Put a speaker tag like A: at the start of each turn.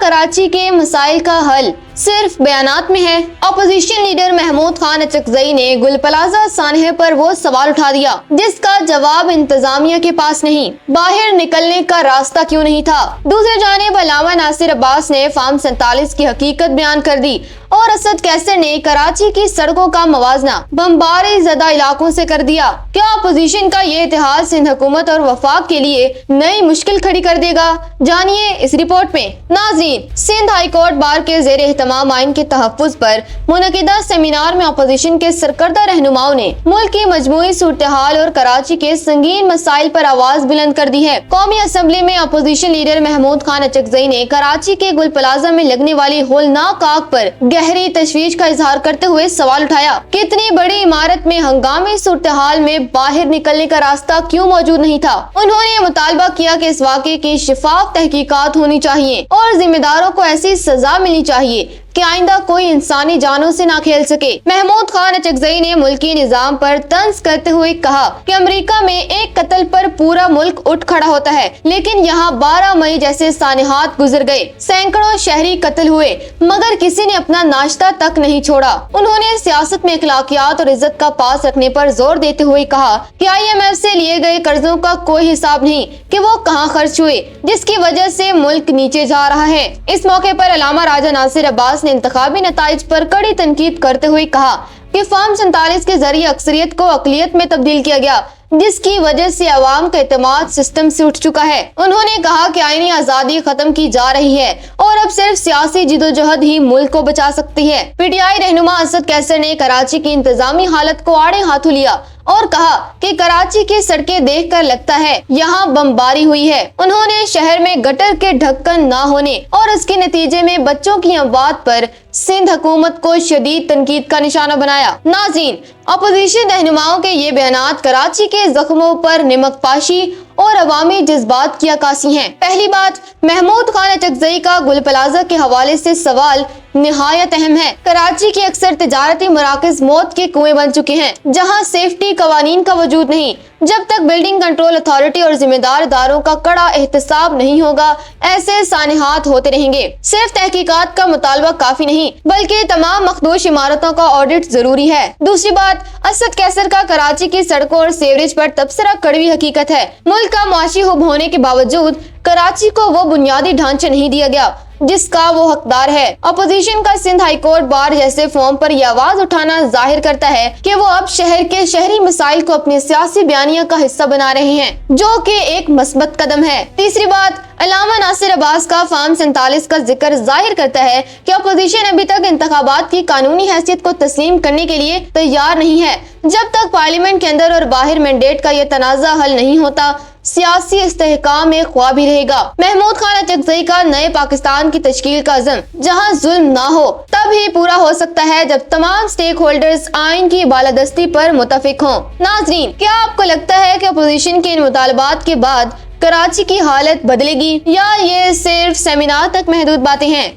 A: कराची के मसाइल का हल सिर्फ बयानात में है? अपोजिशन लीडर महमूद खान अचकजई ने गुल प्लाजा सानहे पर वो सवाल उठा दिया जिसका जवाब इंतजामिया के पास नहीं। बाहर निकलने का रास्ता क्यों नहीं था? दूसरी जानिब अल्लामा नासिर अब्बास ने फार्म 47 की हकीकत बयान कर दी और असद कैसर ने कराची की सड़कों का मवाजना बमबारी ज़दा इलाकों से कर दिया। क्या अपोजिशन का ये इतिहाद सिंध हुकूमत और वफाक के लिए नई मुश्किल खड़ी कर देगा? जानिए इस रिपोर्ट में। नाज़रीन, सिंध हाई कोर्ट बार के ज़ेर एहतमाम आइन के तहफ़्फ़ुज़ पर मुनक़िदा सेमिनार में अपोजिशन के सरकर्दा रहनुमाओं ने मुल्क की मजमूई सूरत हाल और कराची के संगीन मसाइल पर आवाज़ बुलंद कर दी है। कौमी असम्बली में अपोजिशन लीडर महमूद खान अचकजई ने कराची के गुल प्लाजा में लगने वाली होलनाक आग पर गहरी तशवीश का इजहार करते हुए सवाल उठाया कि इतनी बड़ी इमारत में हंगामी सूरत हाल में बाहर निकलने का रास्ता क्यों मौजूद नहीं था। उन्होंने मुतालबा किया कि इस वाक़े की शिफाफ तहकीकात होनी चाहिए और जिम्मेदारों को ऐसी सजा मिलनी चाहिए कि आइंदा कोई इंसानी जानों से ना खेल सके। महमूद खान अचकजई ने मुल्की निजाम पर तंज करते हुए कहा कि अमेरिका में एक कत्ल पर पूरा मुल्क उठ खड़ा होता है, लेकिन यहाँ 12 मई जैसे सानिहात गुजर गए, सैकड़ों शहरी कत्ल हुए, मगर किसी ने अपना नाश्ता तक नहीं छोड़ा। उन्होंने सियासत में अखलाकियात और इज्जत का पास रखने पर जोर देते हुए कहा कि IMF से लिए गए कर्जों का कोई हिसाब नहीं कि वो कहाँ खर्च हुए, जिसकी वजह से मुल्क नीचे जा रहा है। इस मौके पर अल्लामा राजा नासिर अब्बास ने इंतखाबी नताइज पर कड़ी तनकीद करते हुए कहा कि फार्म 47 के जरिए अक्सरियत को अकलियत में तब्दील किया गया, जिसकी वजह से अवाम का एतमाद सिस्टम से उठ चुका है। उन्होंने कहा कि आईनी आजादी खत्म की जा रही है और अब सिर्फ सियासी जिदोजहद ही मुल्क को बचा सकती है। PTI रहनुमा असद कैसर ने कराची की इंतजामी हालत को आड़े हाथों लिया और कहा कि कराची की सड़कें देखकर लगता है यहाँ बमबारी हुई है। उन्होंने शहर में गटर के ढक्कन ना होने और इसके नतीजे में बच्चों की अमवात पर सिंध हुकूमत को शदीद तनकीद का निशाना बनाया। नाज़रीन, अपोजिशन रहनुमाओं के ये बयानात कराची के जख्मों पर नमक पाशी और अवामी जज्बात की अक्कासी हैं। पहली बात, महमूद खान अचकजई का गुल प्लाजा के हवाले से सवाल निहायत अहम है। कराची के अक्सर तिजारती मराकज मौत के कुएं बन चुके हैं, जहां सेफ्टी कवानीन का वजूद नहीं। जब तक बिल्डिंग कंट्रोल अथॉरिटी और जिम्मेदार इदारों का कड़ा एहतसाब नहीं होगा, ऐसे सानिहात होते रहेंगे। सिर्फ तहकीकात का मुतालबा काफी नहीं, बल्कि तमाम मखदूश इमारतों का ऑडिट जरूरी है। दूसरी बात, असद कैसर का कराची की सड़कों और सीवरेज पर तबसरा कड़वी हकीकत है। मुल्क का मुआशी हुब होने के बावजूद कराची को वो बुनियादी ढांचा नहीं दिया गया जिसका वो हकदार है। अपोजिशन का सिंध हाई कोर्ट बार जैसे फॉर्म पर यह आवाज उठाना जाहिर करता है कि वो अब शहर के शहरी मसाइल को अपने सियासी बयानिया का हिस्सा बना रहे हैं, जो कि एक मस्बत कदम है। तीसरी बात, अल्लामा नासिर अब्बास का फार्म 47 का जिक्र जाहिर करता है कि अपोजिशन अभी तक इंतखाबात की कानूनी हैसियत को तस्लीम करने के लिए तैयार नहीं है। जब तक पार्लियामेंट के अंदर और बाहर मैंडेट का यह तनाज़ा हल नहीं होता, सियासी इस्तेहकाम में ख्वाब ही रहेगा। महमूद खान अचकजई का नए पाकिस्तान की तश्कील का अज़म जहां जुल्म ना हो तब ही पूरा हो सकता है जब तमाम स्टेक होल्डर्स आइन की बालादस्ती पर मुतफिक हों। नाज़रीन, क्या आपको लगता है कि अपोजिशन के इन मुतालबात के बाद कराची की हालत बदलेगी या ये सिर्फ सेमिनार तक महदूद बातें हैं?